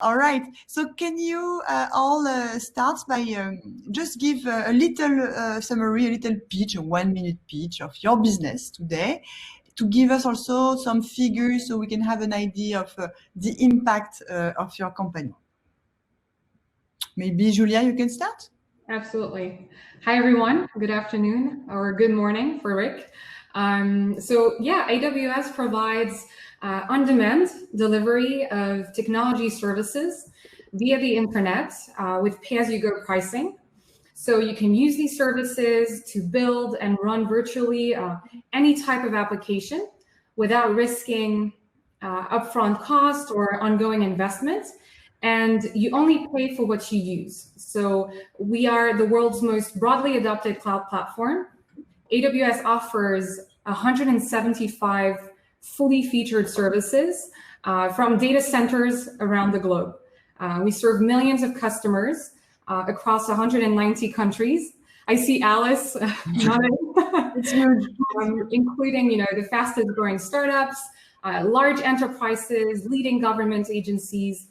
All right. So can you all start by just give a little summary, a little pitch, a 1 minute pitch of your business today, to give us also some figures so we can have an idea of the impact of your company. Maybe Julia, you can start? Absolutely. Hi, everyone. Good afternoon or good morning for Rick. So yeah, AWS provides on-demand delivery of technology services via the internet with pay-as-you-go pricing. So you can use these services to build and run virtually any type of application without risking upfront cost or ongoing investment. And you only pay for what you use. So we are the world's most broadly adopted cloud platform. AWS offers 175 fully featured services from data centers around the globe. We serve millions of customers across 190 countries. I see Alice nodding, including the fastest growing startups, large enterprises, leading government agencies.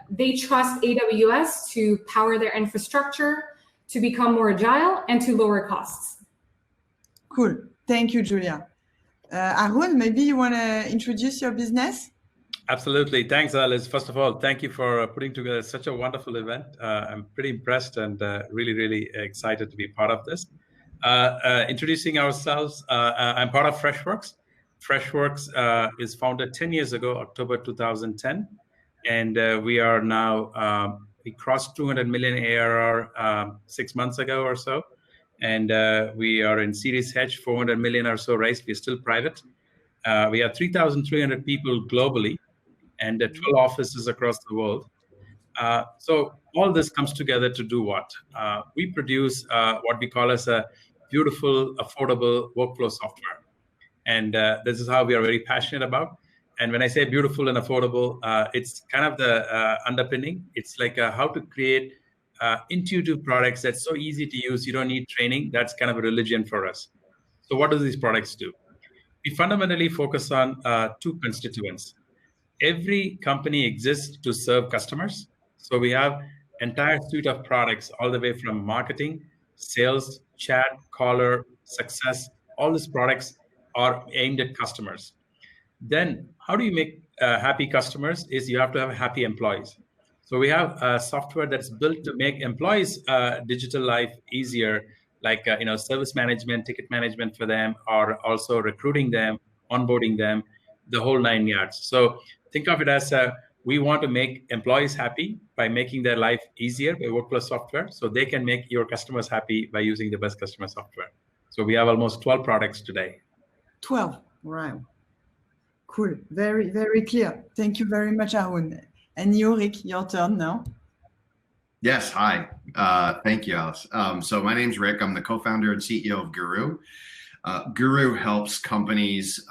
They trust AWS to power their infrastructure, to become more agile, and to lower costs. Cool. Thank you, Julia. Arun, maybe you want to introduce your business? Absolutely. Thanks, Alice. First of all, thank you for putting together such a wonderful event. I'm pretty impressed and really, really excited to be part of this. Introducing ourselves, I'm part of Freshworks. Freshworks is founded 10 years ago, October 2010. And we are now, we crossed 200 million ARR 6 months ago or so. And we are in Series H, 400 million or so raised. We're still private. We have 3,300 people globally and 12 offices across the world. So all this comes together to do what? We produce what we call as a beautiful, affordable workflow software. And this is how we are very passionate about. And when I say beautiful and affordable, it's kind of the underpinning. It's like how to create intuitive products that's so easy to use. You don't need training. That's kind of a religion for us. So what do these products do? We fundamentally focus on two constituents. Every company exists to serve customers. So we have entire suite of products all the way from marketing, sales, chat, caller, success. All these products are aimed at customers. Then how do you make happy customers is you have to have happy employees. So we have software that's built to make employees' digital life easier, like service management, ticket management for them, or also recruiting them, onboarding them, the whole 9 yards. So think of it as we want to make employees happy by making their life easier by workflow software, so they can make your customers happy by using the best customer software. So we have almost 12 products today. 12, wow. Cool, very, very clear. Thank you very much, Arun. And you, Rick, your turn now. Yes, hi. Thank you, Alice. So my name's Rick. I'm the co-founder and CEO of Guru. Guru helps companies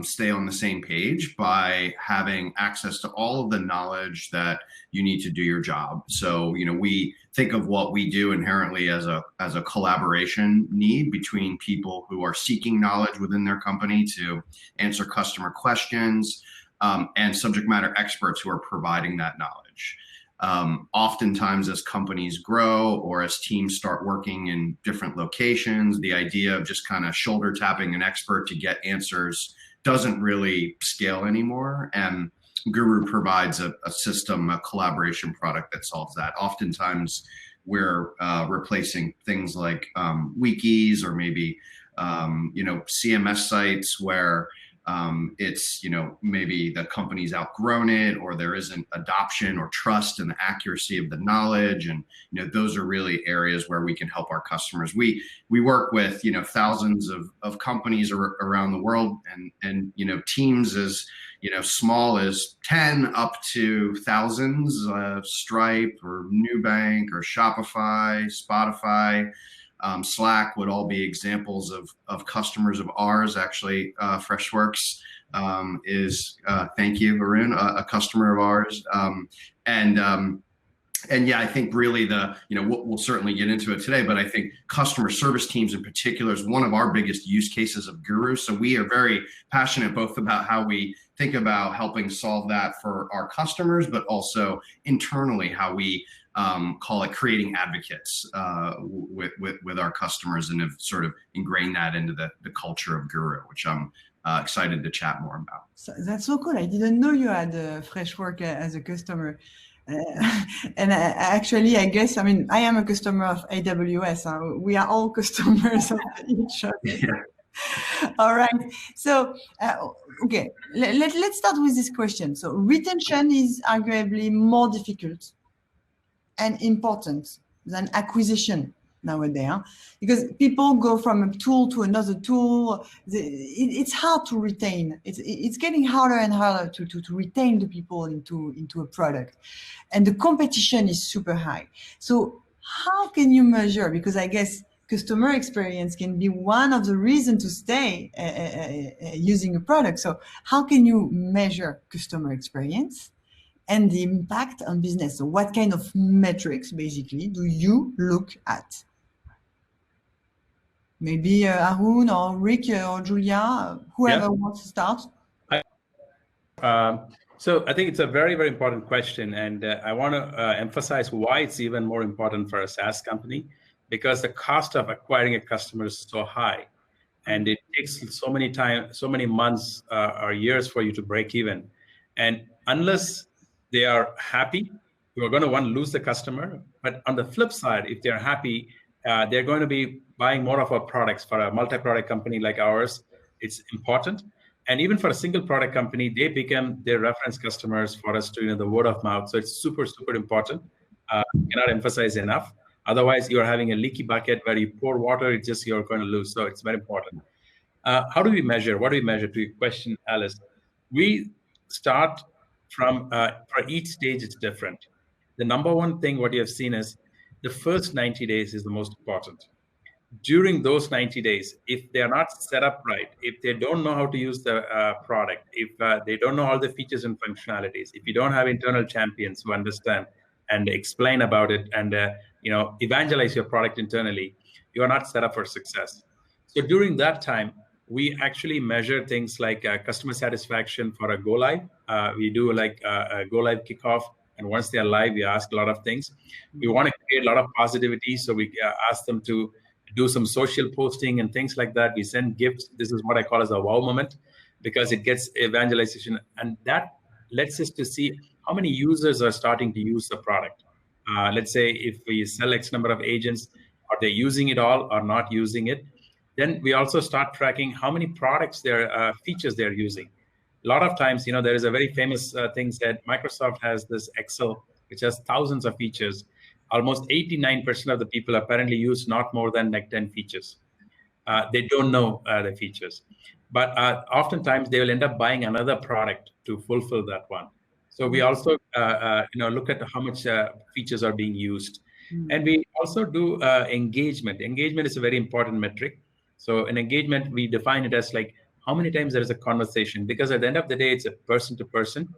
stay on the same page by having access to all of the knowledge that you need to do your job. So, we think of what we do inherently as a collaboration need between people who are seeking knowledge within their company to answer customer questions, and subject matter experts who are providing that knowledge. Oftentimes as companies grow or as teams start working in different locations, the idea of just kind of shoulder tapping an expert to get answers doesn't really scale anymore. And Guru provides a system, a collaboration product that solves that. Oftentimes we're replacing things like wikis or maybe CMS sites where it's, maybe the company's outgrown it, or there isn't adoption or trust in the accuracy of the knowledge. And, those are really areas where we can help our customers. We work with, thousands of companies around the world, and teams as, small as 10 up to thousands, Stripe or Nubank or Shopify, Spotify, Slack would all be examples of customers of ours. Actually, Freshworks is, thank you, Arun, a customer of ours. And yeah, I think really we'll certainly get into it today, but I think customer service teams in particular is one of our biggest use cases of Guru. So we are very passionate both about how we think about helping solve that for our customers, but also internally how we call it creating advocates with our customers, and have sort of ingrained that into the culture of Guru, which I'm excited to chat more about. So that's so cool. I didn't know you had Freshworks as a customer. And actually, I guess, I mean, I am a customer of AWS. We are all customers of each other. Yeah. All right. So, okay, let's start with this question. So retention is arguably more difficult and important than acquisition nowadays, because people go from a tool to another tool. It's hard to retain. It's getting harder and harder to retain the people into a product, and the competition is super high. So how can you measure? Because I guess customer experience can be one of the reasons to stay using a product. So how can you measure customer experience and the impact on business? So what kind of metrics basically do you look at? Maybe Arun or Rick or Julia, whoever wants to start. So I think it's a very, very important question. And I want to emphasize why it's even more important for a SaaS company, because the cost of acquiring a customer is so high. And it takes so many months or years for you to break even. And unless they are happy, you are going to lose the customer. But on the flip side, if they're happy, they're going to be buying more of our products. For a multi-product company like ours, it's important. And even for a single product company, they become their reference customers for us to, the word of mouth. So it's super, super important. Cannot emphasize enough. Otherwise, you're having a leaky bucket where you pour water, you're going to lose. So it's very important. How do we measure? What do we measure? To your question, Alice, we start from, for each stage, it's different. The number one thing, what you have seen is the first 90 days is the most important. During those 90 days, if they're not set up right, if they don't know how to use the product, if they don't know all the features and functionalities, if you don't have internal champions who understand and explain about it and evangelize your product internally, you are not set up for success. So during that time, we actually measure things like customer satisfaction for a go live. We do like a go live kickoff, and once they are live, we ask a lot of things. We want to create a lot of positivity, so we ask them to do some social posting and things like that. We send gifts. This is what I call as a wow moment, because it gets evangelization, and that lets us to see how many users are starting to use the product. Let's say if we sell X number of agents, are they using it all or not using it? Then we also start tracking how many products, features they're using. A lot of times, there is a very famous thing that Microsoft has this Excel, which has thousands of features. Almost 89% of the people apparently use not more than like 10 features. They don't know the features. But oftentimes they will end up buying another product to fulfill that one. So we also look at how much features are being used. And we also do engagement. Engagement is a very important metric. So in engagement, we define it as like how many times there is a conversation, because at the end of the day, it's a person to person.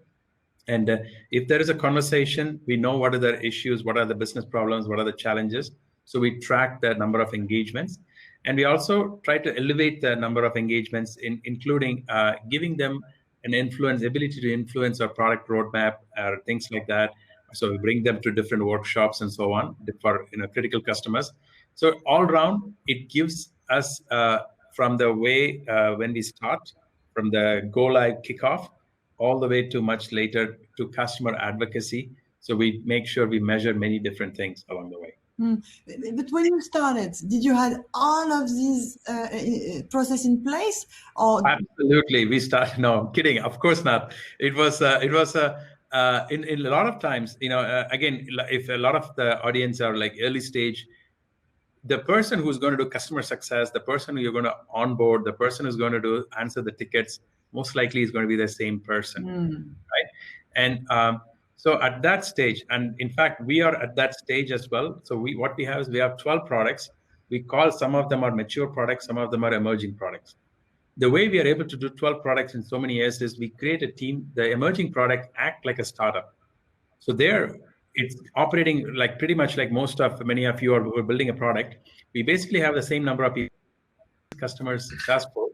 And if there is a conversation, we know what are the issues, what are the business problems, what are the challenges. So we track the number of engagements. And we also try to elevate the number of engagements, including giving them an ability to influence our product roadmap or things like that. So we bring them to different workshops and so on for critical customers. So all around, it gives us from the way when we start, from the go live kickoff, all the way to much later to customer advocacy. So we make sure we measure many different things along the way. But when you started, did you have all of these process in place? Or absolutely, we started. No, I'm kidding. Of course not. It was in a lot of times. Again, if a lot of the audience are like early stage, the person who's going to do customer success, the person who you're going to onboard, the person who's going to answer the tickets, most likely is going to be the same person, right? And so at that stage, and in fact, we are at that stage as well. So what we have is we have 12 products. We call some of them are mature products, some of them are emerging products. The way we are able to do 12 products in so many years is we create a team. The emerging product act like a startup. So they're it's operating like pretty much like many of you are building a product. We basically have the same number of people, customers successful,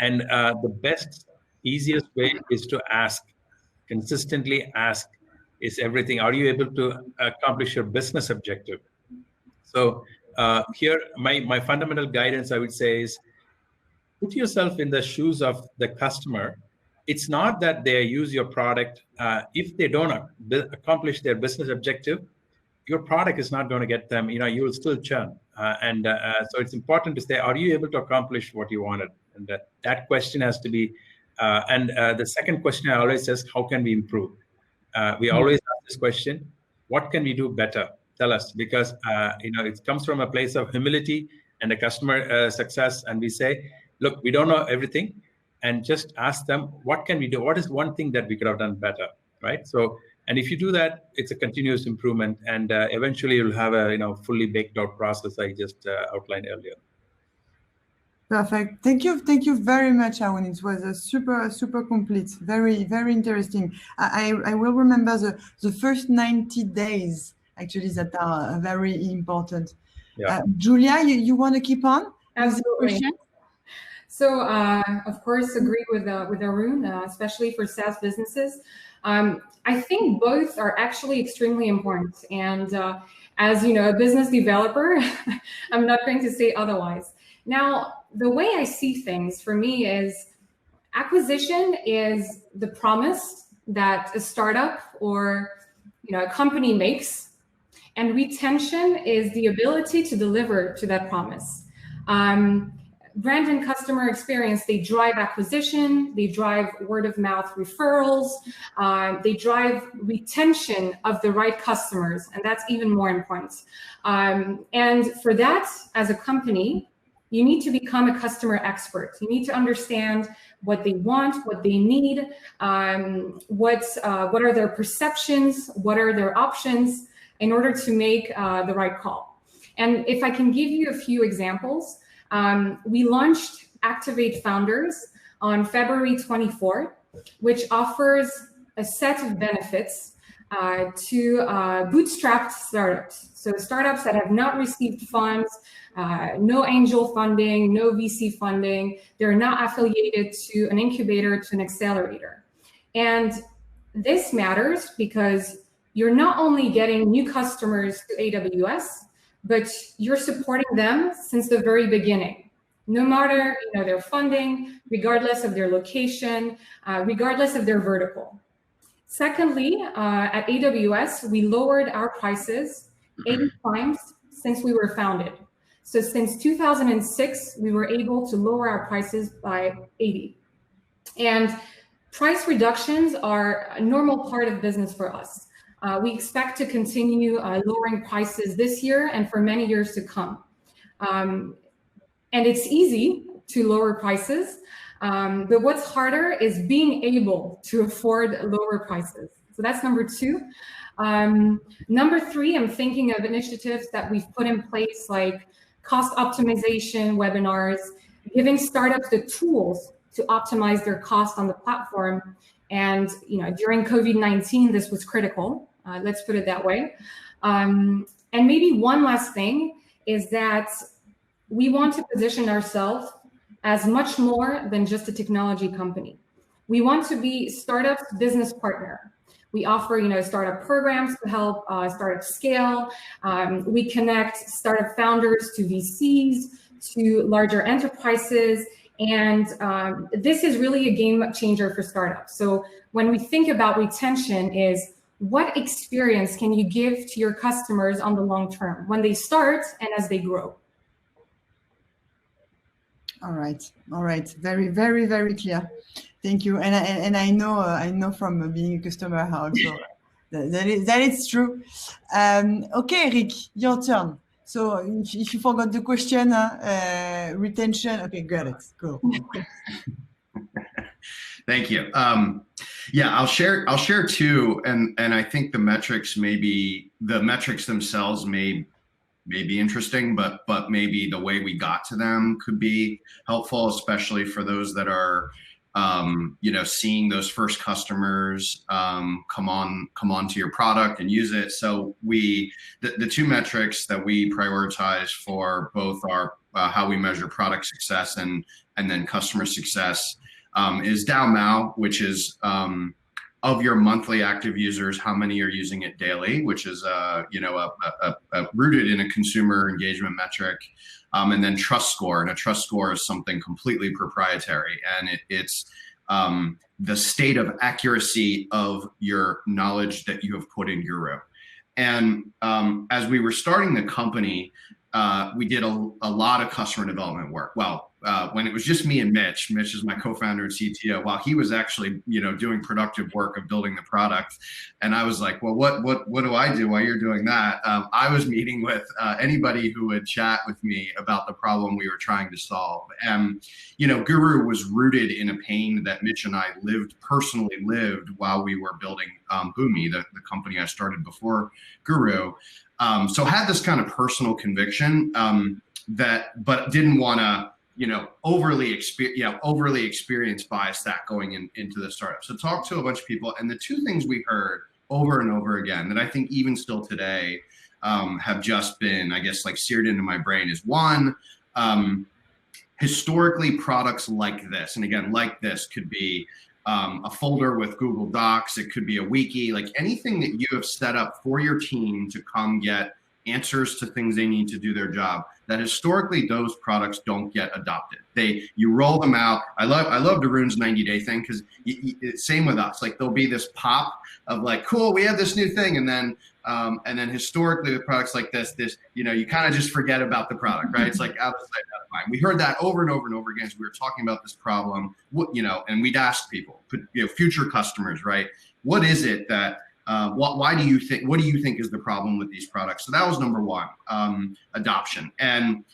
and the best, easiest way is to ask, consistently ask, is everything, are you able to accomplish your business objective? So here, my fundamental guidance, I would say, is put yourself in the shoes of the customer. It's not that they use your product. If they don't accomplish their business objective, your product is not going to get them, you will still churn. So it's important to say, are you able to accomplish what you wanted? And that question has to be, the second question I always ask, how can we improve? We always ask this question, what can we do better? Tell us, because it comes from a place of humility and a customer success. And we say, look, we don't know everything, and just ask them, what can we do? What is one thing that we could have done better, right? So, and if you do that, it's a continuous improvement, and eventually you'll have a fully baked out process I just outlined earlier. Perfect. Thank you very much, Arun. It was a super complete, very interesting. I will remember the first 90 days actually that are very important. Yeah. Julia, you want to keep on? Absolutely. So, of course, agree with Arun, especially for SaaS businesses. I think both are actually extremely important. And as a business developer, I'm not going to say otherwise. Now, the way I see things for me is acquisition is the promise that a startup or a company makes, and retention is the ability to deliver to that promise. Brand and customer experience, they drive acquisition, they drive word of mouth referrals, they drive retention of the right customers, and that's even more important. And for that, as a company, you need to become a customer expert. You need to understand what they want, what they need, what are their perceptions, what are their options in order to make the right call. And if I can give you a few examples, we launched Activate Founders on February 24th, which offers a set of benefits to bootstrapped startups. So startups that have not received funds, no angel funding, no VC funding, they're not affiliated to an incubator, to an accelerator. And this matters because you're not only getting new customers to AWS, but you're supporting them since the very beginning, no matter their funding, regardless of their location, regardless of their vertical. Secondly, at AWS, we lowered our prices 80 times since we were founded. So since 2006, we were able to lower our prices by 80. And price reductions are a normal part of business for us. We expect to continue lowering prices this year and for many years to come. And it's easy to lower prices, but what's harder is being able to afford lower prices. So that's number two. Number three, I'm thinking of initiatives that we've put in place, like cost optimization webinars, giving startups the tools to optimize their cost on the platform. And during COVID-19, this was critical. Let's put it that way. And maybe one last thing is that we want to position ourselves as much more than just a technology company. We want to be startups' business partner. We offer, startup programs to help startups scale. We connect startup founders to VCs, to larger enterprises. And this is really a game changer for startups. So when we think about retention is, what experience can you give to your customers on the long term when they start and as they grow? All right. Very clear. Thank you. And I know from being a customer also that it's true. Okay, Rick, your turn. So if you forgot the question, retention. Okay, got it. Go. Thank you. Yeah, I'll share two, and I think the metrics themselves may be interesting, but maybe the way we got to them could be helpful, especially for those that are seeing those first customers come onto your product and use it. So the two metrics that we prioritize for both our how we measure product success and then customer success is DAU MAU, which is of your monthly active users, how many are using it daily, which is rooted in a consumer engagement metric, and then trust score. And a trust score is something completely proprietary, and it's the state of accuracy of your knowledge that you have put in Guru. And as we were starting the company, we did a lot of customer development work. Well, when it was just me and Mitch is my co-founder and CTO, while he was actually, doing productive work of building the product. And I was like, well, what do I do while you're doing that? I was meeting with anybody who would chat with me about the problem we were trying to solve. And, Guru was rooted in a pain that Mitch and I personally lived while we were building Boomi, the company I started before Guru. So had this kind of personal conviction but didn't want to, overly experience bias that going into the startup. So talked to a bunch of people, and the two things we heard over and over again that I think even still today have just been, I guess, like seared into my brain is one, historically products like this, and again, like this could be a folder with Google Docs, it could be a wiki, like anything that you have set up for your team to come get answers to things they need to do their job, that historically those products don't get adopted. You roll them out. I loved Arun's 90-day thing, because same with us. Like there'll be this pop of like, cool, we have this new thing, and then historically with products like this, you kind of just forget about the product, right? It's like out of sight, out of mind. We heard that over and over and over again as we were talking about this problem. And we'd ask people, future customers, right? What is it that what do you think is the problem with these products? So that was number one, adoption. And,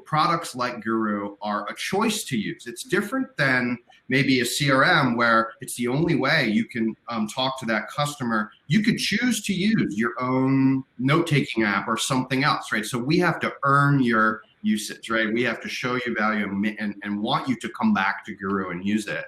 products like Guru are a choice to use. It's different than maybe a CRM where it's the only way you can talk to that customer. You could choose to use your own note-taking app or something else, right? So we have to earn your usage, right? We have to show you value and want you to come back to Guru and use it.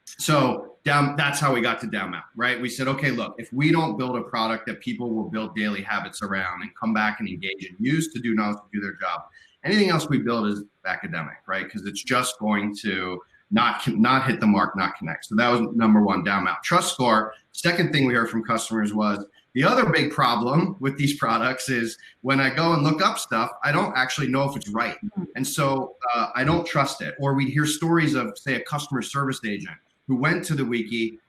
So that's how we got to DAU MAU, right? We said, okay, look, if we don't build a product that people will build daily habits around and come back and engage and use to do their job, anything else we build is academic, right? Because it's just going to not hit the mark, not connect. So that was number one, DAU MAU. Trust score. Second thing we heard from customers was, the other big problem with these products is when I go and look up stuff, I don't actually know if it's right. And so I don't trust it. Or we'd hear stories of, say, a customer service agent who went to the wiki,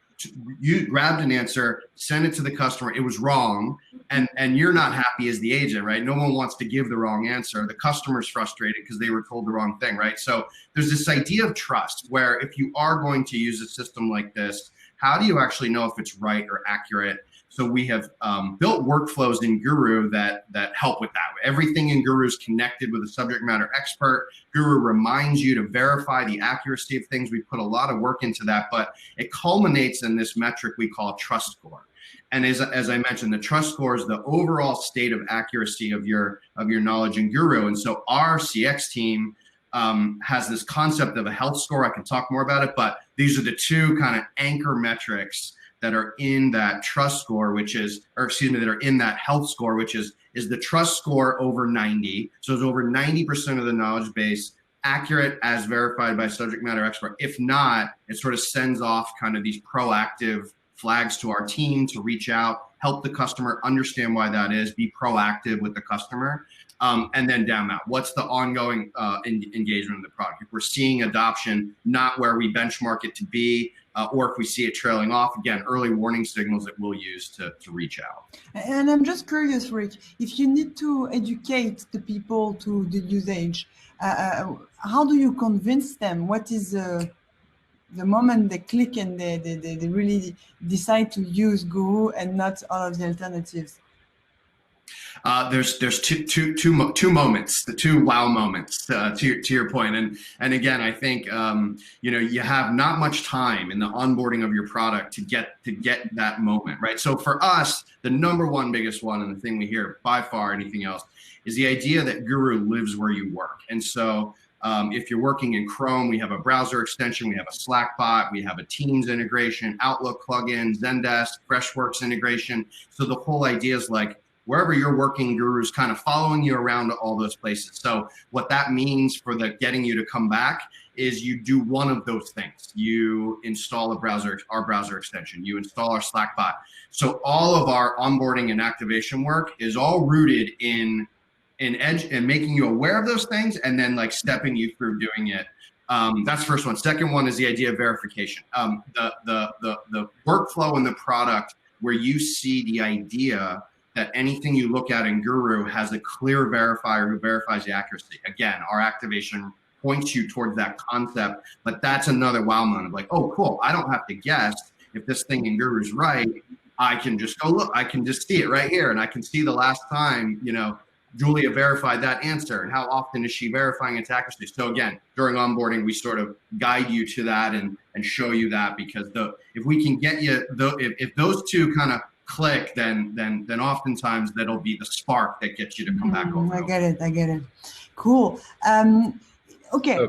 you grabbed an answer, sent it to the customer, it was wrong, and you're not happy as the agent, right? No one wants to give the wrong answer. The customer's frustrated because they were told the wrong thing, right? So there's this idea of trust where if you are going to use a system like this, how do you actually know if it's right or accurate? So we have built workflows in Guru that help with that. Everything in Guru is connected with a subject matter expert. Guru reminds you to verify the accuracy of things. We put a lot of work into that, but it culminates in this metric we call trust score. And as I mentioned, the trust score is the overall state of accuracy of your knowledge in Guru. And so our CX team has this concept of a health score. I can talk more about it, but these are the two kind of anchor metrics that are in that trust score, that are in that health score, which is the trust score over 90. So it's over 90% of the knowledge base accurate as verified by subject matter expert. If not, it sort of sends off kind of these proactive flags to our team to reach out, help the customer understand why that is, be proactive with the customer. And then DAU MAU. What's the ongoing engagement of the product? If we're seeing adoption, not where we benchmark it to be, or if we see it trailing off, again, early warning signals that we'll use to reach out. And I'm just curious, Rick, if you need to educate the people to the usage, how do you convince them? What is the moment they click and they really decide to use Guru and not all of the alternatives? There's two moments, the two wow moments to your point, and again, I think you have not much time in the onboarding of your product to get that moment, right? So for us, the number one biggest one, and the thing we hear by far anything else, is the idea that Guru lives where you work, and so If you're working in Chrome, we have a browser extension, we have a Slack bot, we have a Teams integration, Outlook plugin, Zendesk, Freshworks integration. So the whole idea is like, wherever you're working, Guru's kind of following you around to all those places. So what that means for the getting you to come back is you do one of those things. You install our browser extension, you install our Slack bot. So all of our onboarding and activation work is all rooted in Edge and making you aware of those things and then like stepping you through doing it. That's the first one. Second one is the idea of verification. The workflow in the product where you see the idea that anything you look at in Guru has a clear verifier who verifies the accuracy. Again, our activation points you towards that concept, but that's another wow moment of like, oh, cool. I don't have to guess if this thing in Guru is right. I can just go look. I can just see it right here, and I can see the last time, you know, Julia verified that answer and how often is she verifying its accuracy. So again, during onboarding, we sort of guide you to that and show you that, because if we can get you, if those two kind of click, then oftentimes that'll be the spark that gets you to come back over. I get it. Cool. Okay,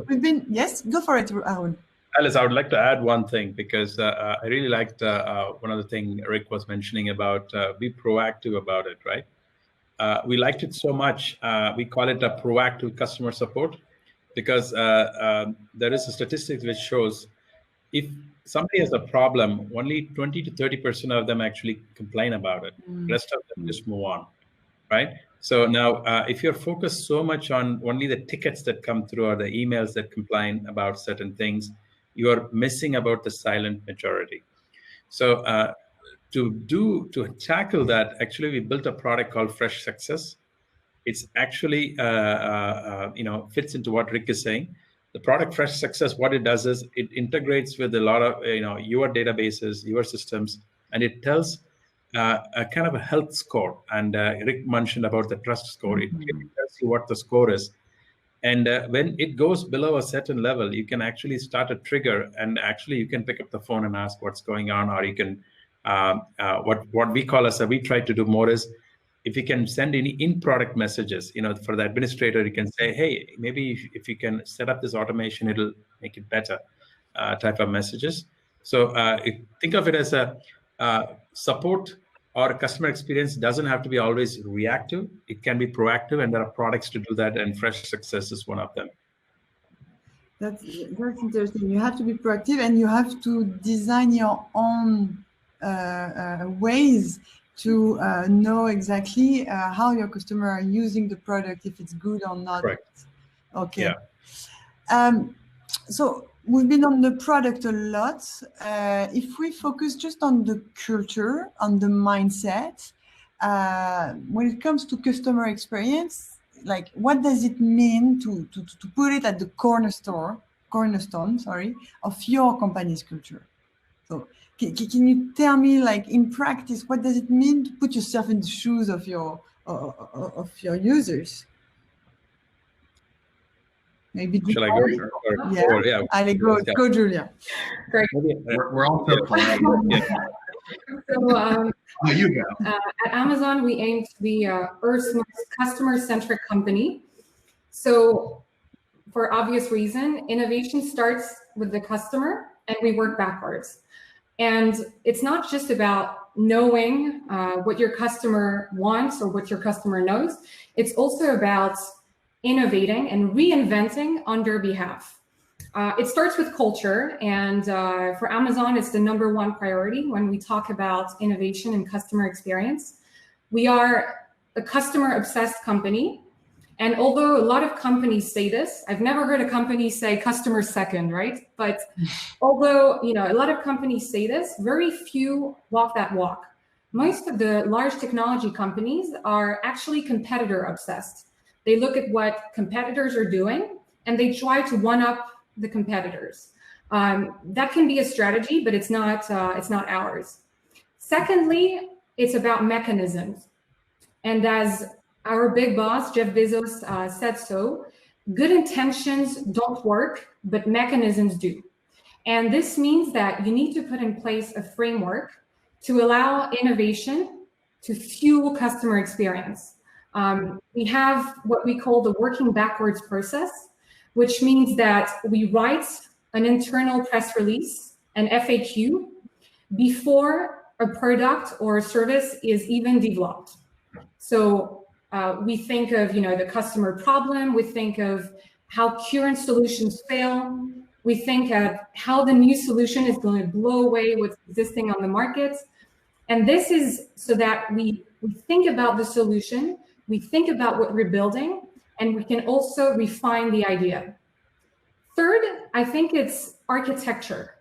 yes, go for it, Arun. Alice, I would like to add one thing, because I really liked one of the things Rick was mentioning about be proactive about it, right? We liked it so much, we call it a proactive customer support, because there is a statistic which shows if somebody has a problem, only 20 to 30% of them actually complain about it. The rest of them just move on, right? So now, if you're focused so much on only the tickets that come through or the emails that complain about certain things, you are missing about the silent majority. So to tackle that, actually, we built a product called Fresh Success. It's actually, fits into what Rick is saying. The product Fresh Success, what it does is it integrates with a lot of, your databases, your systems, and it tells a kind of a health score. And Rick mentioned about the trust score. It tells you what the score is. And when it goes below a certain level, you can actually start a trigger, and actually you can pick up the phone and ask what's going on, or you can, what we call as we try to do more is, if you can send any in-product messages, for the administrator, you can say, hey, maybe if you can set up this automation, it'll make it better, type of messages. So think of it as a support, or a customer experience doesn't have to be always reactive. It can be proactive, and there are products to do that, and Fresh Success is one of them. That's interesting. You have to be proactive, and you have to design your own ways to know exactly how your customer are using the product, if it's good or not. Correct. Okay. Yeah. So we've been on the product a lot. If we focus just on the culture, on the mindset, when it comes to customer experience, like what does it mean to put it at the cornerstone, of your company's culture? So can you tell me, like in practice, what does it mean to put yourself in the shoes of your users? Maybe shall I go? Yeah. Go, Julia. Great. We're all so polite. So you go. At Amazon, we aim to be Earth's most customer-centric company. So for obvious reason, innovation starts with the customer, and we work backwards. And it's not just about knowing what your customer wants or what your customer knows. It's also about innovating and reinventing on their behalf. It starts with culture, and for Amazon, it's the #1 priority when we talk about innovation and customer experience. We are a customer-obsessed company, and although a lot of companies say this, I've never heard a company say customer second, right? But although a lot of companies say this, very few walk that walk. Most of the large technology companies are actually competitor-obsessed. They look at what competitors are doing, and they try to one-up the competitors. That can be a strategy, but it's not ours. Secondly, it's about mechanisms. And as our big boss, Jeff Bezos, said so, good intentions don't work, but mechanisms do. And this means that you need to put in place a framework to allow innovation to fuel customer experience. We have what we call the working backwards process. which means that we write an internal press release, an FAQ, before a product or a service is even developed. So we think of, the customer problem, we think of how current solutions fail, we think of how the new solution is going to blow away what's existing on the market. And this is so that we think about the solution, we think about what we're building, and we can also refine the idea. Third, I think it's architecture.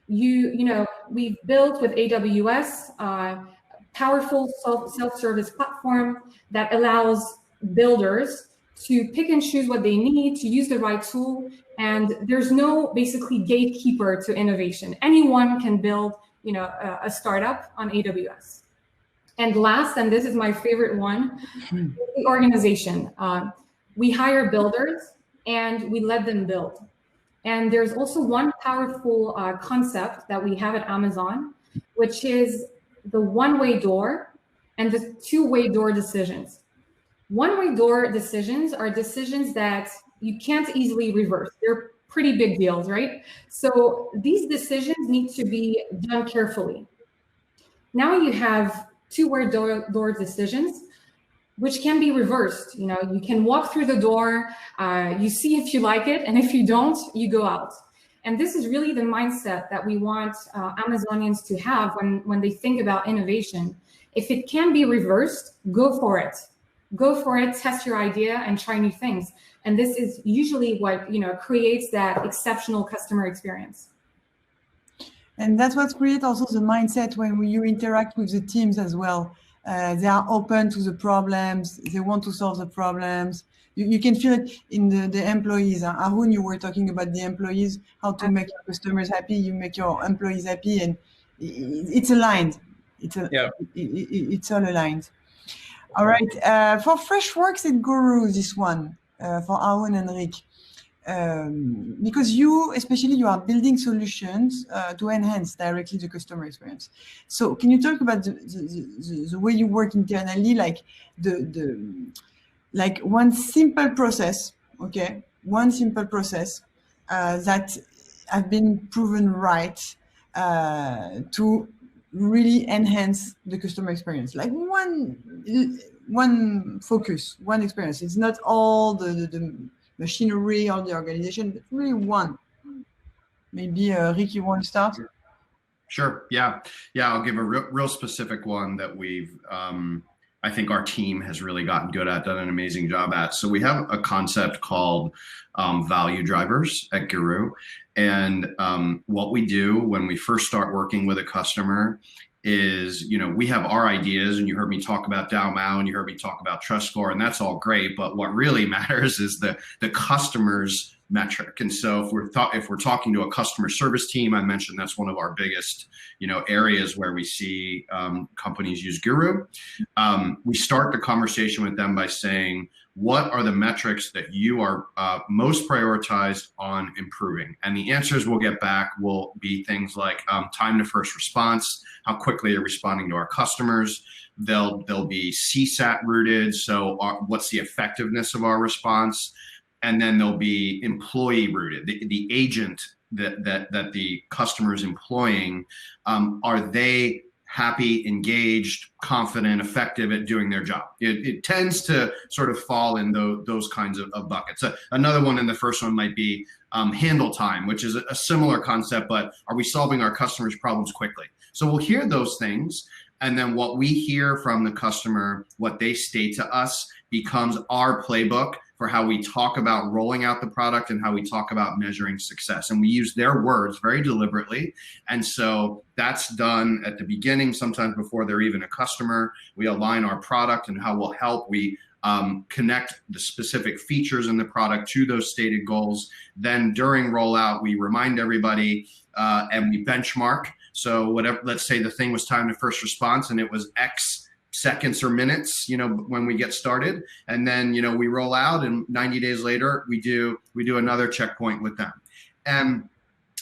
We've built with AWS a powerful self-service platform that allows builders to pick and choose what they need, to use the right tool, and there's no basically gatekeeper to innovation. Anyone can build, a startup on AWS. And last, and this is my favorite one, the organization. We hire builders and we let them build. And there's also one powerful concept that we have at Amazon, which is the one-way door and the two-way door decisions. One-way door decisions are decisions that you can't easily reverse. They're pretty big deals, right? So these decisions need to be done carefully. Now you have two-way door decisions, which can be reversed. You can walk through the door, you see if you like it, and if you don't, you go out. And this is really the mindset that we want Amazonians to have when they think about innovation. If it can be reversed, go for it. Go for it, test your idea, and try new things. And this is usually what creates that exceptional customer experience. And that's what creates also the mindset when you interact with the teams as well. They are open to the problems. They want to solve the problems. You can feel it in the employees. Arun, you were talking about the employees, how to make your customers happy, you make your employees happy, and it's aligned. It's all aligned. All right. For Freshworks and Guru, this one, for Arun and Rick, because you are building solutions to enhance directly the customer experience. So can you talk about the way you work internally, like like one simple process, okay? One simple process that have been proven right to really enhance the customer experience. Like one focus, one experience. It's not all the machinery or the organization, but really one. Maybe Rick, you want to start? Sure. Yeah. I'll give a real specific one that we've, I think our team has really gotten good at, done an amazing job at. So we have a concept called value drivers at Guru. And what we do when we first start working with a customer is, we have our ideas, and you heard me talk about Dow Mao and you heard me talk about trust score, and that's all great. But what really matters is the customer's metric. And so if we're talking to a customer service team, I mentioned that's one of our biggest, areas where we see companies use Guru. We start the conversation with them by saying, what are the metrics that you are most prioritized on improving? And the answers we'll get back will be things like time to first response, how quickly you're responding to our customers. They'll be CSAT rooted, so what's the effectiveness of our response? And then they'll be employee rooted, the agent that the customer is employing. Are they happy, engaged, confident, effective at doing their job? It tends to sort of fall in those kinds of buckets. Another one, and the first one might be handle time, which is a similar concept, but are we solving our customers' problems quickly? So we'll hear those things, and then what we hear from the customer, what they state to us, becomes our playbook for how we talk about rolling out the product and how we talk about measuring success. And we use their words very deliberately. And so that's done at the beginning, sometimes before they're even a customer. We align our product and how we'll help. We connect the specific features in the product to those stated goals. Then during rollout, we remind everybody and we benchmark. So whatever, let's say the thing was time to first response and it was X seconds or minutes, when we get started, and then, we roll out, and 90 days later, we do another checkpoint with them. And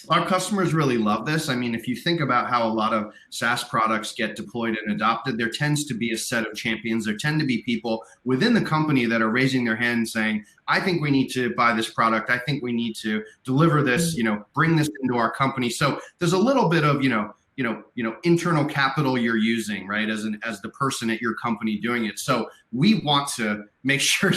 Our customers really love this. I mean, if you think about how a lot of SaaS products get deployed and adopted, there tends to be a set of champions. There tend to be people within the company that are raising their hand saying, I think we need to buy this product. I think we need to deliver this, bring this into our company. So there's a little bit of, internal capital you're using, right? As the person at your company doing it. So we want to make sure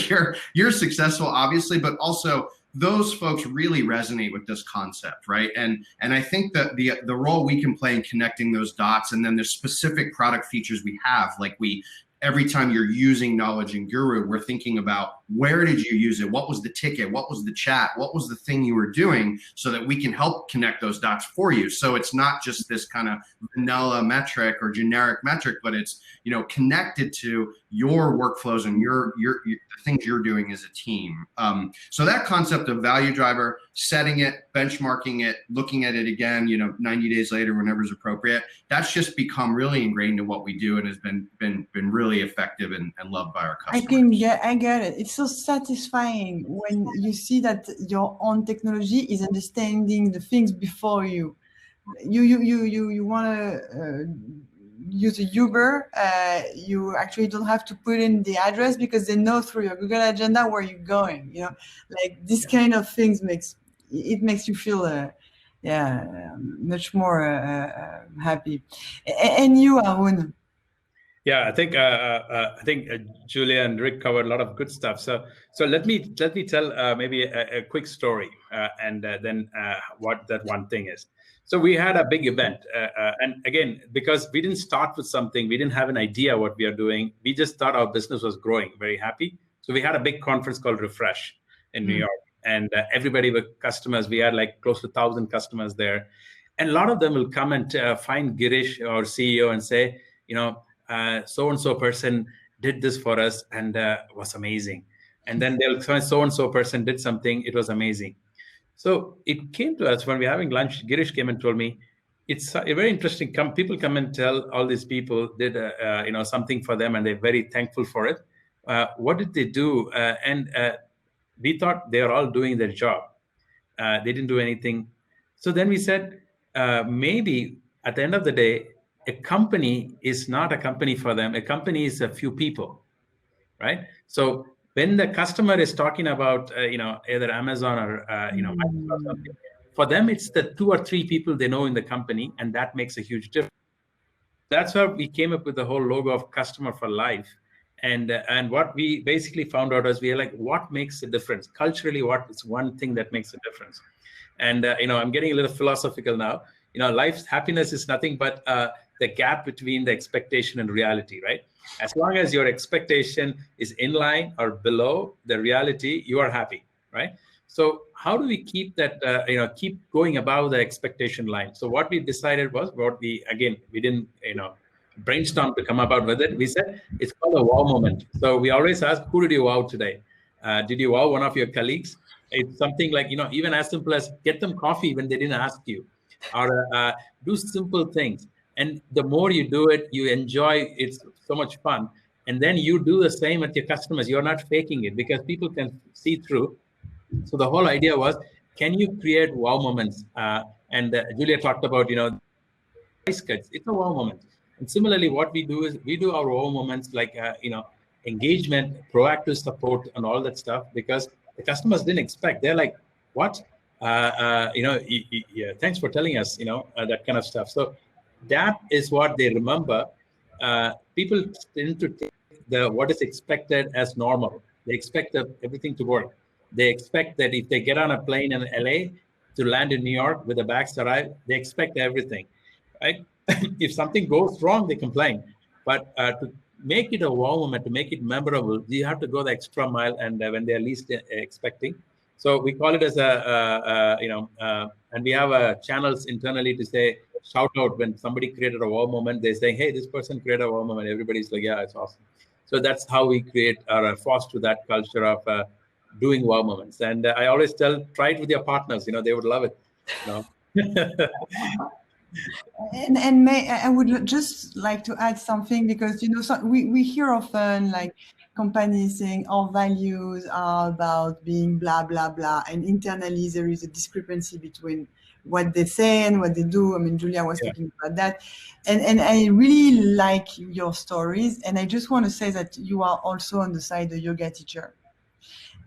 you're successful, obviously, but also those folks really resonate with this concept, right? And I think that the role we can play in connecting those dots, and then the specific product features we have, like every time you're using Knowledge in Guru, we're thinking about where did you use it? What was the ticket? What was the chat? What was the thing you were doing, so that we can help connect those dots for you. So it's not just this kind of vanilla metric or generic metric, but it's, connected to your workflows and the things you're doing as a team. So that concept of value driver, setting it, benchmarking it, looking at it again, 90 days later, whenever is appropriate, that's just become really ingrained in what we do and has been really effective and loved by our customers. I get it. It's so satisfying when you see that your own technology is understanding the things before you. You want to use a Uber, you actually don't have to put in the address because they know through your Google Agenda where you're going. Like this kind of things makes you feel much more happy. And you, Arun? Yeah, I think Julia and Rick covered a lot of good stuff. So let me tell maybe a quick story, and then what that one thing is. So we had a big event, and again, because we didn't start with something, we didn't have an idea what we are doing. We just thought our business was growing, very happy. So we had a big conference called Refresh in New York, and everybody were customers. We had like close to 1,000 customers there, and a lot of them will come and find Girish, our CEO, and say, so and so person did this for us and was amazing. And then they'll say so and so person did something, it was amazing. So it came to us when we were having lunch. Girish came and told me, it's a very interesting. People come and tell all these people did something for them, and they're very thankful for it. What did they do? And we thought they are all doing their job. They didn't do anything. So then we said, maybe at the end of the day, a company is not a company for them. A company is a few people, right? So when the customer is talking about, either Amazon or, Microsoft or something, for them, it's the 2 or 3 people they know in the company, and that makes a huge difference. That's why we came up with the whole logo of Customer for Life. And what we basically found out is we are like, what makes a difference? Culturally, what is one thing that makes a difference? And, I'm getting a little philosophical now. Life's happiness is nothing but the gap between the expectation and reality, right? As long as your expectation is in line or below the reality, you are happy, right? So how do we keep that, keep going above the expectation line? So what we decided was, we didn't, brainstorm to come about with it. We said, it's called a wow moment. So we always ask, who did you wow today? Did you wow one of your colleagues? It's something like, even as simple as get them coffee when they didn't ask you, or do simple things. And the more you do it, you enjoy, it's so much fun. And then you do the same with your customers. You're not faking it because people can see through. So the whole idea was, can you create wow moments? And Julia talked about, price cuts. It's a wow moment. And similarly, what we do is we do our wow moments like, engagement, proactive support, and all that stuff, because the customers didn't expect. They're like, what? Thanks for telling us, that kind of stuff. So that is what they remember. People tend to take what is expected as normal. They expect everything to work. They expect that if they get on a plane in LA to land in New York with the bags arrive, they expect everything, right? If something goes wrong, they complain. But to make it a wow moment, to make it memorable, you have to go the extra mile, and when they're least expecting. So we call it as and we have channels internally to say, shout out when somebody created a wow moment. They say, hey, this person created a wow moment. Everybody's like, yeah, it's awesome. So that's how we create or foster that culture of doing wow moments. And I always tell, try it with your partners. They would love it. And I would just like to add something, because we hear often like companies saying our values are about being blah blah blah, and internally there is a discrepancy between what they say and what they do. I mean, Julia was talking about that. And I really like your stories. And I just want to say that you are also on the side a yoga teacher.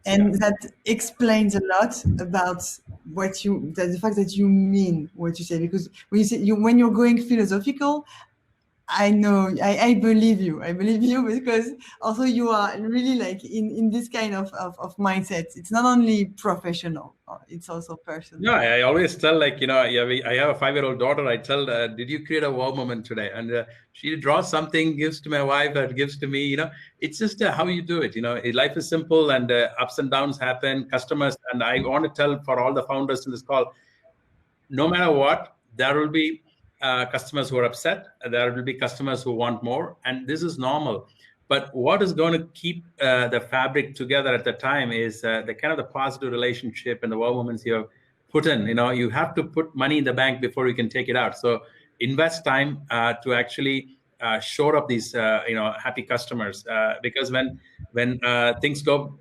And that explains a lot about the fact that you mean what you say. Because when you say when you're going philosophical, I know, I believe you. I believe you because also you are really like in this kind of mindset. It's not only professional, it's also personal. No, I always tell, like, I have a 5-year-old daughter. I tell, did you create a wow moment today? And she draws something, gives to my wife, and gives to me. It's just how you do it. Life is simple, and ups and downs happen. Customers, and I want to tell for all the founders in this call, no matter what, there will be customers who are upset. There will be customers who want more, and this is normal. But what is going to keep the fabric together at the time is the kind of the positive relationship and the wow moments you have put in. You have to put money in the bank before you can take it out. So invest time to actually shore up these happy customers, because when things go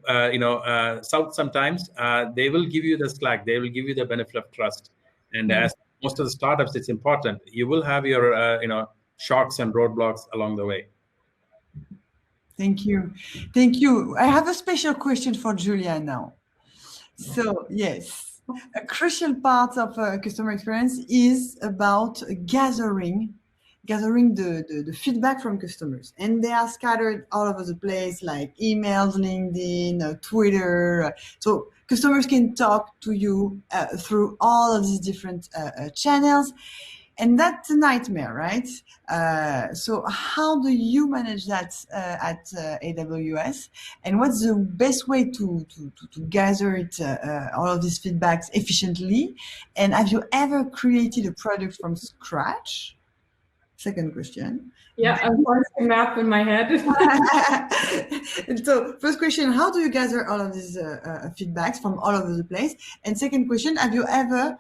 south sometimes, they will give you the slack. They will give you the benefit of trust. And as most of the startups, it's important. You will have your shocks and roadblocks along the way. Thank you. Thank you. I have a special question for Julia now. So yes, a crucial part of customer experience is about gathering the feedback from customers. And they are scattered all over the place, like emails, LinkedIn, Twitter. So customers can talk to you through all of these different channels. And that's a nightmare, right? So how do you manage that at AWS? And what's the best way to gather it, all of these feedbacks efficiently? And have you ever created a product from scratch? Second question. Yeah, I'm parsing map in my head. So first question, how do you gather all of these feedbacks from all over the place? And second question, have you ever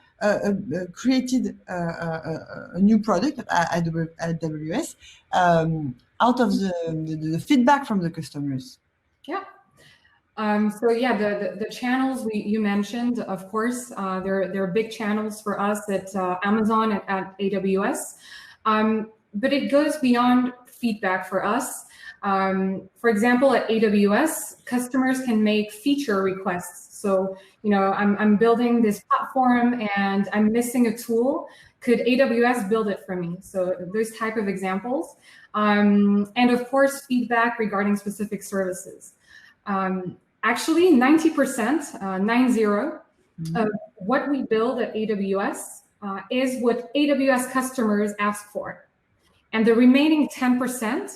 created a new product at AWS out of the feedback from the customers? Yeah. So yeah, the channels you mentioned, of course, they're big channels for us at Amazon at AWS. But it goes beyond feedback for us. For example, at AWS, customers can make feature requests. So, I'm building this platform and I'm missing a tool. Could AWS build it for me? So those type of examples. And of course, feedback regarding specific services. Actually, 90%, 90, of what we build at AWS is what AWS customers ask for. And the remaining 10%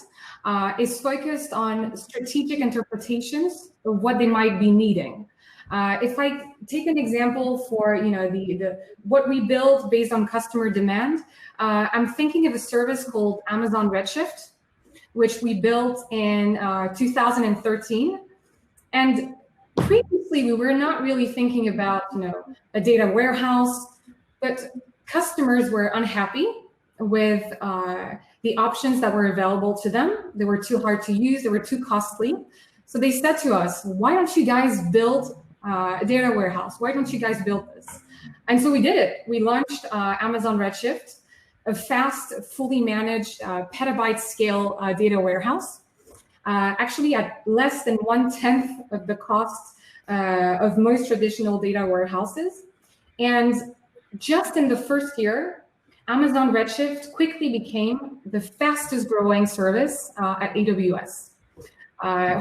is focused on strategic interpretations of what they might be needing. If I take an example for what we build based on customer demand, I'm thinking of a service called Amazon Redshift, which we built in 2013. And previously, we were not really thinking about a data warehouse, but customers were unhappy with the options that were available to them. They were too hard to use, they were too costly. So they said to us, why don't you guys build a data warehouse? Why don't you guys build this? And so we did it. We launched Amazon Redshift, a fast, fully managed petabyte scale data warehouse, actually at less than 1/10 of the cost of most traditional data warehouses. And just in the first year, Amazon Redshift quickly became the fastest growing service at AWS,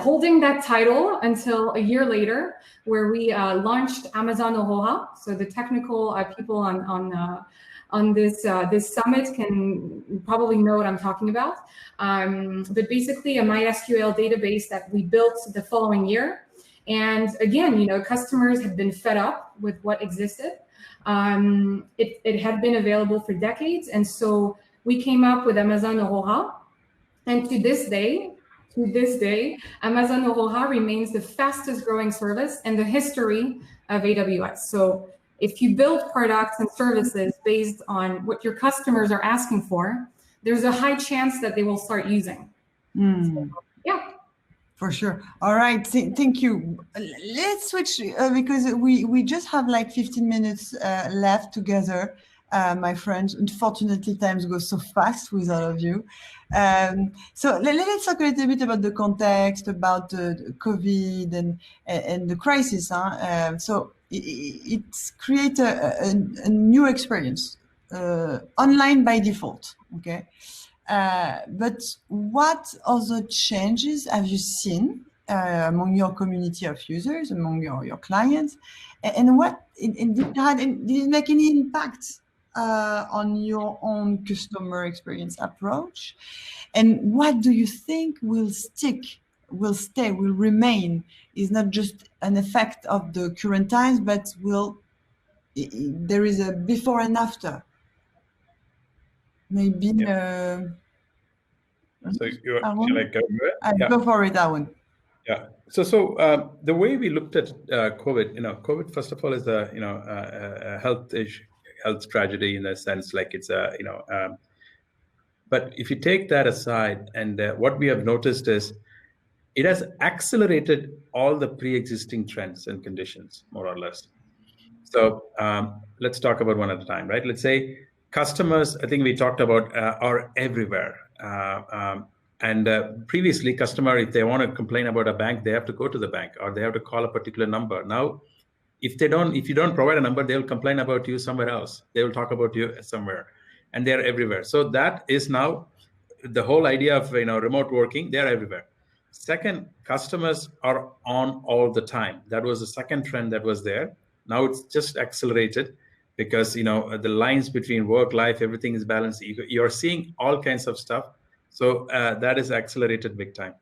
holding that title until a year later, where we launched Amazon Aurora. So the technical people on this summit can probably know what I'm talking about. But basically a MySQL database that we built the following year. And again, customers had been fed up with what existed. It had been available for decades. And so we came up with Amazon Aurora. And to this day, Amazon Aurora remains the fastest growing service in the history of AWS. So if you build products and services based on what your customers are asking for, there's a high chance that they will start using. So, yeah. For sure. All right. Thank you. Let's switch because we just have like 15 minutes left together, my friends. Unfortunately, times go so fast with all of you. So let's talk a little bit about the context, about the COVID and the crisis. So it's create a new experience online by default. Okay. But what other changes have you seen among your community of users, among your clients, and what did it make any impact on your own customer experience approach? And what do you think will stick, will stay, will remain? Is not just an effect of the current times, but there is a before and after. Maybe. So shall I go? Yeah. Go for it, Arun. Yeah. So the way we looked at COVID, COVID first of all is a health issue, health tragedy in a sense, like it's but if you take that aside, and what we have noticed is it has accelerated all the pre-existing trends and conditions, more or less. So let's talk about one at a time, right? Let's say customers, I think we talked about, are everywhere. And previously, customer, if they want to complain about a bank, they have to go to the bank or they have to call a particular number. Now, if you don't provide a number, they will complain about you somewhere else. They will talk about you somewhere, and they're everywhere. So that is now the whole idea of remote working. They're everywhere. Second, customers are on all the time. That was the second trend that was there. Now it's just accelerated because the lines between work, life, everything is balanced. You're seeing all kinds of stuff. So that is accelerated big time.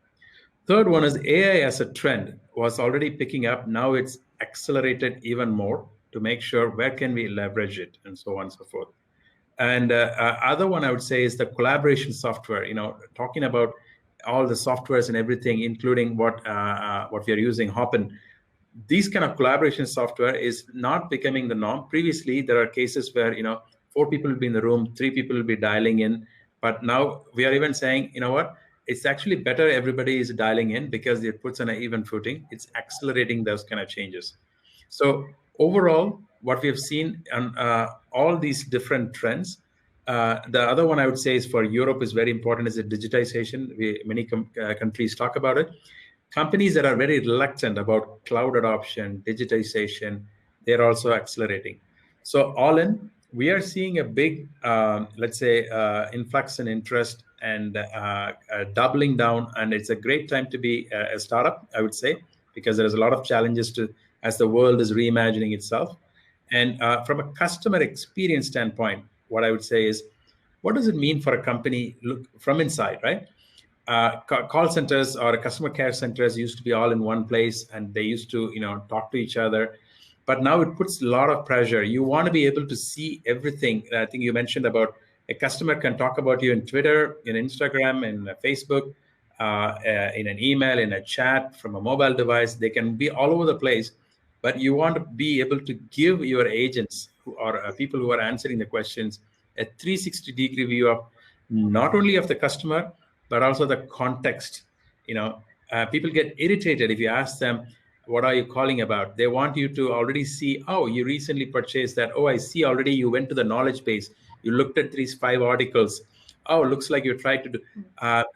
Third one is AI as a trend was already picking up. Now it's accelerated even more to make sure where can we leverage it and so on and so forth. And other one I would say is the collaboration software, talking about all the softwares and everything, including what we are using, Hopin. These kind of collaboration software is not becoming the norm. Previously, there are cases where 4 people will be in the room, 3 people will be dialing in. But now we are even saying, what? It's actually better everybody is dialing in because it puts on an even footing. It's accelerating those kind of changes. So overall, what we have seen on all these different trends, the other one I would say is for Europe is very important is the digitization. Many countries talk about it. Companies that are very reluctant about cloud adoption, digitization, they're also accelerating. So all in, we are seeing a big, let's say, influx in interest and doubling down. And it's a great time to be a startup, I would say, because there's a lot of challenges as the world is reimagining itself. And from a customer experience standpoint, what I would say is, what does it mean for a company look from inside, right? Call centers or customer care centers used to be all in one place and they used to, talk to each other. But now it puts a lot of pressure. You want to be able to see everything. I think you mentioned about a customer can talk about you in Twitter, in Instagram, in Facebook, in an email, in a chat, from a mobile device. They can be all over the place. But you want to be able to give your agents who are people who are answering the questions a 360-degree view of not only of the customer, but also the context. People get irritated if you ask them, what are you calling about? They want you to already see, oh, you recently purchased that. Oh, I see already you went to the knowledge base. You looked at these 5 articles. Oh, looks like you tried to do,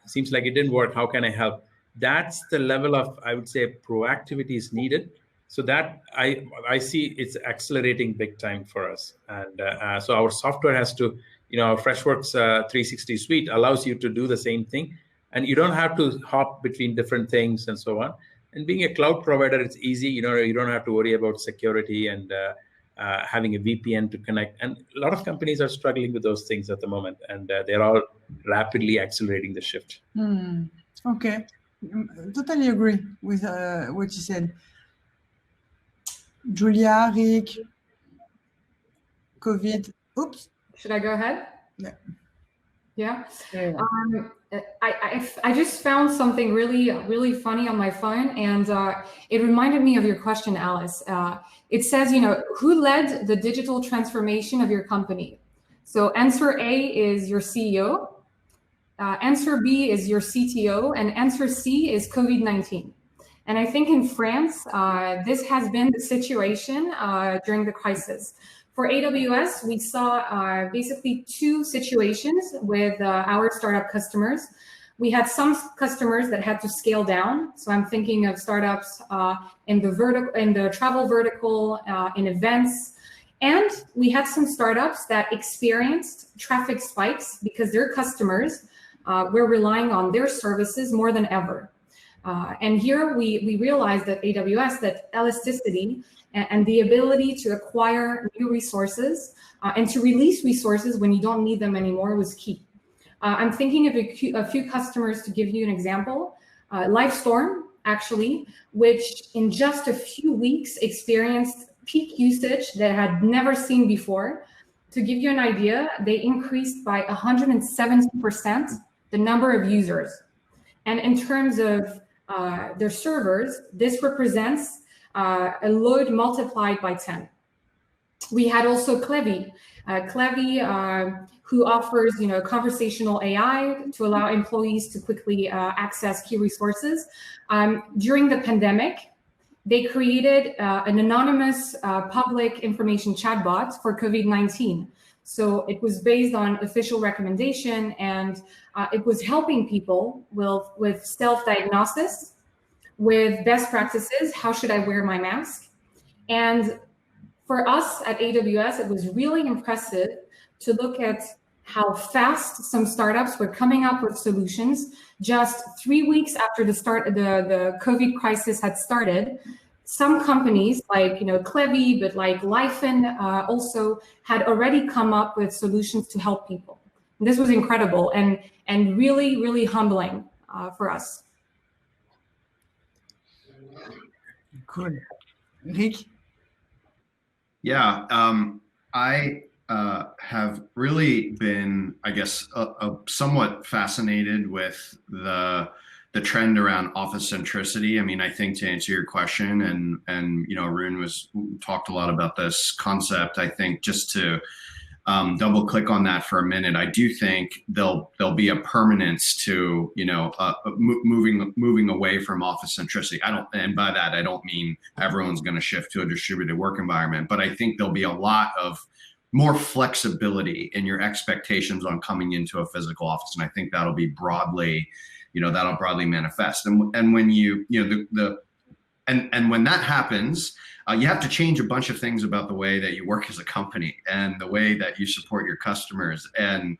seems like it didn't work. How can I help? That's the level of, I would say, proactivity is needed. So that I see it's accelerating big time for us. And so our software has to, our Freshworks 360 suite allows you to do the same thing. And you don't have to hop between different things and so on. And being a cloud provider, it's easy. You don't have to worry about security and having a VPN to connect. And a lot of companies are struggling with those things at the moment. And they're all rapidly accelerating the shift. Okay. Totally agree with what you said. Julia, Rick, COVID. Oops. Should I go ahead? Yeah. I just found something really funny on my phone, and it reminded me of your question, Alice. It says, who led the digital transformation of your company? So answer A is your CEO. answer B is your CTO, and answer C is COVID-19. And I think in France, this has been the situation during the crisis. For AWS, we saw basically two situations with our startup customers. We had some customers that had to scale down. So I'm thinking of startups in the travel vertical, in events. And we had some startups that experienced traffic spikes because their customers were relying on their services more than ever. And here we realized that AWS, that elasticity and the ability to acquire new resources and to release resources when you don't need them anymore was key. I'm thinking of a few customers to give you an example. Livestorm, actually, which in just a few weeks experienced peak usage that I had never seen before. To give you an idea, they increased by 170% the number of users. And in terms of their servers, this represents a load multiplied by 10. We had also Clevy, who offers conversational AI to allow employees to quickly access key resources. During the pandemic, they created an anonymous public information chatbot for COVID-19. So it was based on official recommendation, and it was helping people with self-diagnosis, with best practices. How should I wear my mask? And for us at AWS, it was really impressive to look at how fast some startups were coming up with solutions. Just 3 weeks after the COVID crisis had started, some companies like Clevy, but like Lifen also had already come up with solutions to help people. And this was incredible and really, really humbling for us. Cool. Rick? Yeah, I have really been, I guess, somewhat fascinated with the trend around office centricity. I mean, I think to answer your question, and Arun talked a lot about this concept. I think just to double click on that for a minute, I do think there'll be a permanence to moving away from office centricity. And by that I don't mean everyone's going to shift to a distributed work environment, but I think there'll be a lot of more flexibility in your expectations on coming into a physical office, and I think that'll be broadly, that'll broadly manifest. And when when that happens, you have to change a bunch of things about the way that you work as a company and the way that you support your customers. And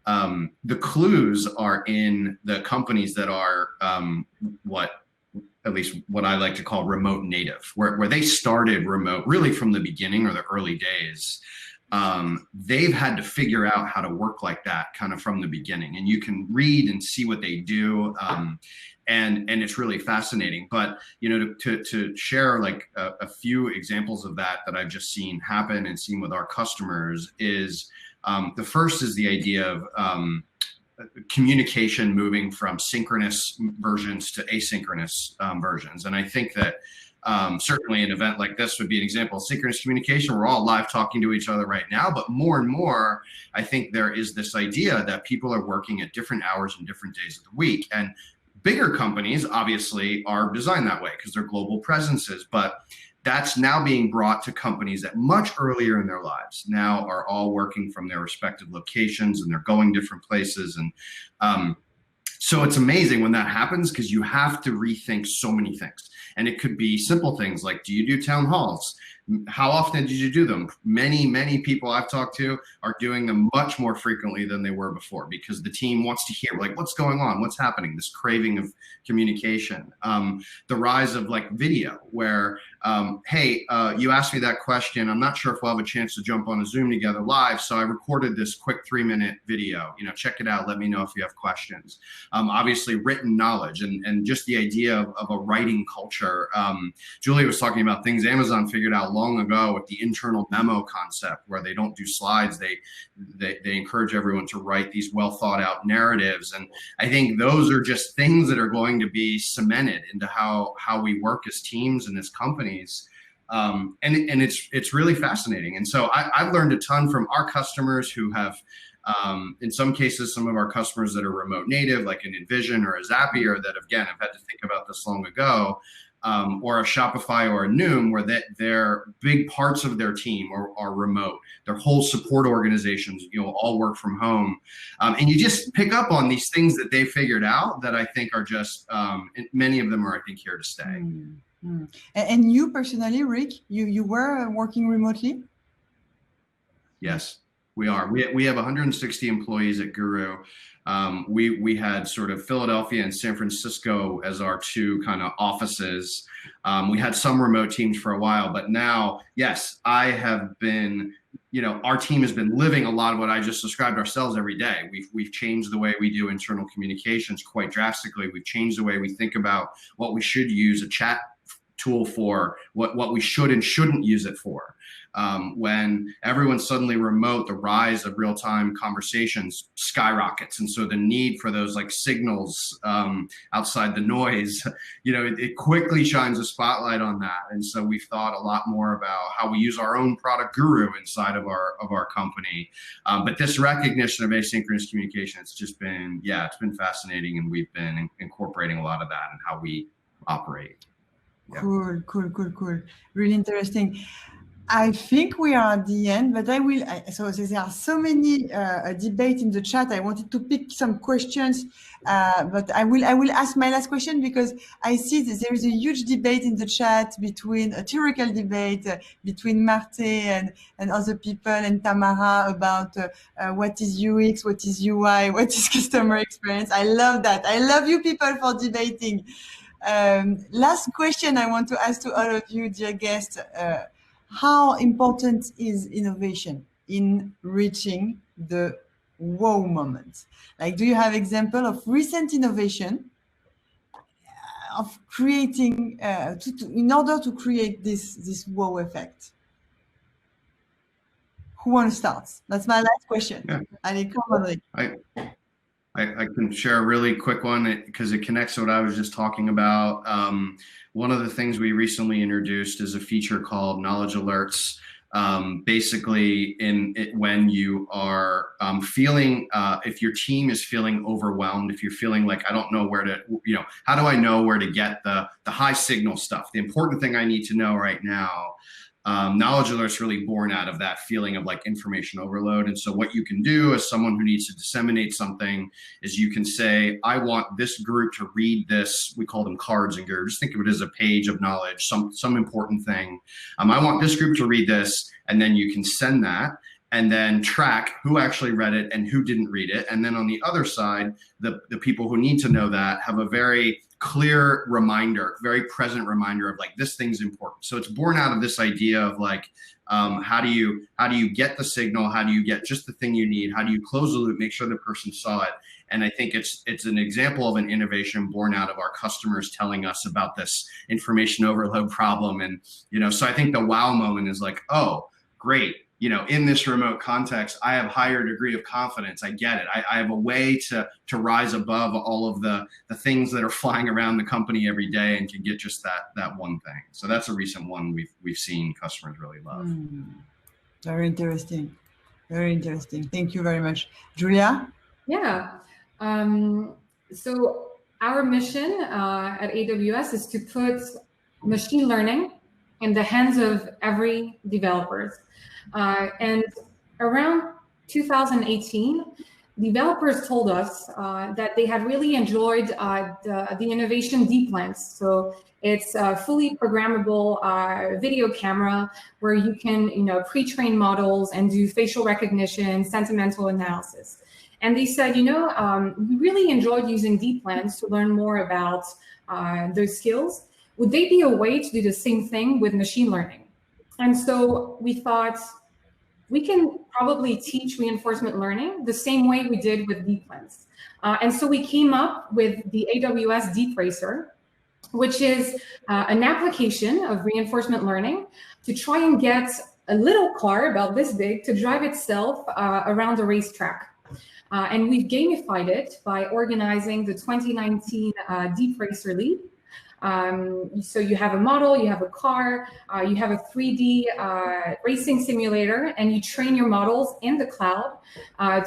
the clues are in the companies that are at least what I like to call remote native, where they started remote really from the beginning or the early days. They've had to figure out how to work like that kind of from the beginning, and you can read and see what they do. And it's really fascinating. But to share like a few examples of that I've just seen happen and seen with our customers is the first is the idea of communication moving from synchronous versions to asynchronous versions. And I think that certainly an event like this would be an example of synchronous communication. We're all live talking to each other right now, but more and more, I think there is this idea that people are working at different hours and different days of the week. And bigger companies obviously are designed that way because they're global presences, but that's now being brought to companies that much earlier in their lives now are all working from their respective locations, and they're going different places. And so it's amazing when that happens, because you have to rethink so many things. And it could be simple things like, do you do town halls? How often did you do them? Many people I've talked to are doing them much more frequently than they were before, because the team wants to hear like, what's going on? What's happening? This craving of communication. The rise of like video, where, hey, you asked me that question. I'm not sure if we'll have a chance to jump on a Zoom together live. So I recorded this quick 3-minute video, check it out. Let me know if you have questions. Obviously written knowledge and just the idea of a writing culture. Julie was talking about things Amazon figured out long ago with the internal memo concept, where they don't do slides. They encourage everyone to write these well thought out narratives. And I think those are just things that are going to be cemented into how we work as teams and as companies. And it's really fascinating. And so I've learned a ton from our customers who have In some cases, some of our customers that are remote native, like an Envision or a Zapier, that again have had to think about this long ago, or a Shopify or a Noom, where they're big parts of their team are remote. Their whole support organizations, all work from home. And you just pick up on these things that they figured out that I think are just, many of them are, I think, here to stay. Mm-hmm. And you personally, Rick, you were working remotely? Yes, we are. We have 160 employees at Guru. We had sort of Philadelphia and San Francisco as our two kind of offices. We had some remote teams for a while, but now, yes, I have been, our team has been living a lot of what I just described ourselves every day. We've changed the way we do internal communications quite drastically. We've changed the way we think about what we should use a chat tool for, what we should and shouldn't use it for. When everyone's suddenly remote, the rise of real-time conversations skyrockets. And so the need for those like signals outside the noise, it quickly shines a spotlight on that. And so we've thought a lot more about how we use our own product Guru inside of our company. But this recognition of asynchronous communication, it's just been, it's been fascinating. And we've been incorporating a lot of that in how we operate. Yeah. Cool. Really interesting. I think we are at the end, but so there are so many debates in the chat. I wanted to pick some questions, but I will ask my last question because I see that there is a huge debate in the chat a theoretical debate between Marte and other people and Tamara about what is UX, what is UI, what is customer experience. I love that. I love you people for debating. Last question I want to ask to all of you, dear guests. How important is innovation in reaching the wow moment? Like, do you have example of recent innovation of creating in order to create this wow effect? Who wants to start? That's my last question. Yeah. Allez, come on, Rick. I can share a really quick one because it connects to what I was just talking about. One of the things we recently introduced is a feature called Knowledge Alerts. Basically, when you are feeling, if your team is feeling overwhelmed, if you're feeling like, I don't know where to, how do I know where to get the high signal stuff? The important thing I need to know right now. Knowledge alerts really born out of that feeling of like information overload. And so what you can do as someone who needs to disseminate something is you can say, I want this group to read this. We call them cards in Guru. Just think of it as a page of knowledge, some important thing. I want this group to read this, and then you can send that and then track who actually read it and who didn't read it. And then on the other side, the people who need to know that have a very clear reminder, very present reminder of like, this thing's important. So it's born out of this idea of like, how do you get the signal? How do you get just the thing you need? How do you close the loop, make sure the person saw it? And I think it's an example of an innovation born out of our customers telling us about this information overload problem. And, so I think the wow moment is like, oh, great. In this remote context, I have higher degree of confidence. I get it. I have a way to rise above all of the things that are flying around the company every day and can get just that one thing. So that's a recent one we've seen customers really love. Very interesting. Very interesting. Thank you very much. Julia? Yeah. So our mission at AWS is to put machine learning in the hands of every developer. And around 2018, developers told us that they had really enjoyed the innovation deep lens. So it's a fully programmable video camera where you can, pre-train models and do facial recognition, sentimental analysis. And they said, we really enjoyed using deep lens to learn more about those skills. Would they be a way to do the same thing with machine learning? And so we thought we can probably teach reinforcement learning the same way we did with deep lens. And so we came up with the AWS Deep Racer, which is an application of reinforcement learning to try and get a little car about this big to drive itself around a racetrack. And we've gamified it by organizing the 2019 Deep Racer League. So you have a model, you have a car, you have a 3D racing simulator, and you train your models in the cloud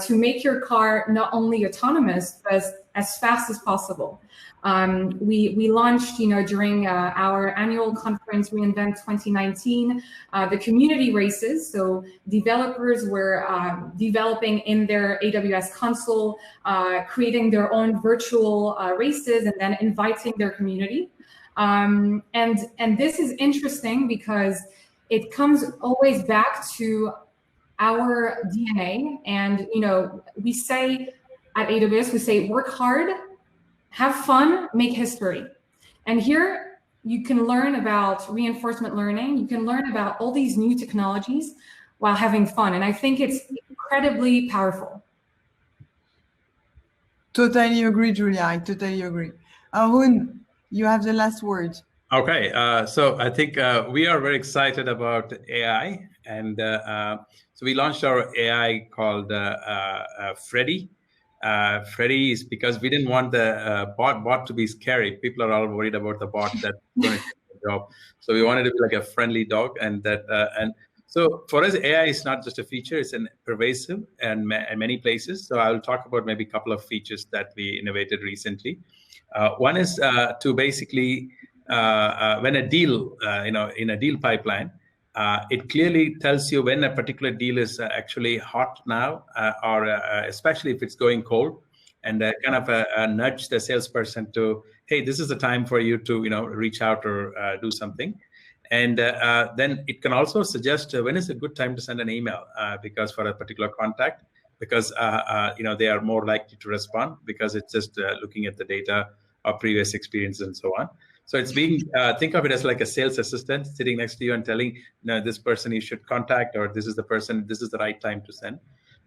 to make your car not only autonomous, but as fast as possible. We launched, during our annual conference, reInvent 2019, the community races. So developers were developing in their AWS console, creating their own virtual races, and then inviting their community. And this is interesting because it comes always back to our DNA. And we say at AWS, we say work hard, have fun, make history. And here you can learn about reinforcement learning. You can learn about all these new technologies while having fun. And I think it's incredibly powerful. Totally agree, Julia. I totally agree. Arun, you have the last word. Okay, so I think we are very excited about AI, and so we launched our AI called Freddy. Freddy is because we didn't want the bot to be scary. People are all worried about the bot that's going to take the job. So we wanted to be like a friendly dog, and so for us, AI is not just a feature; it's an pervasive and many places. So I will talk about maybe a couple of features that we innovated recently. One is to basically when a deal, in a deal pipeline, it clearly tells you when a particular deal is actually hot now, or especially if it's going cold, and kind of nudge the salesperson to, hey, this is the time for you to reach out or do something. And then it can also suggest when is a good time to send an email, because for a particular contact, because they are more likely to respond because it's just looking at the data of previous experience and so on. So it's being, think of it as like a sales assistant sitting next to you and telling, this person you should contact, or this is the person, this is the right time to send.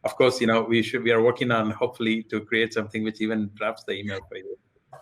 Of course, we are working on hopefully to create something which even drafts the email for you.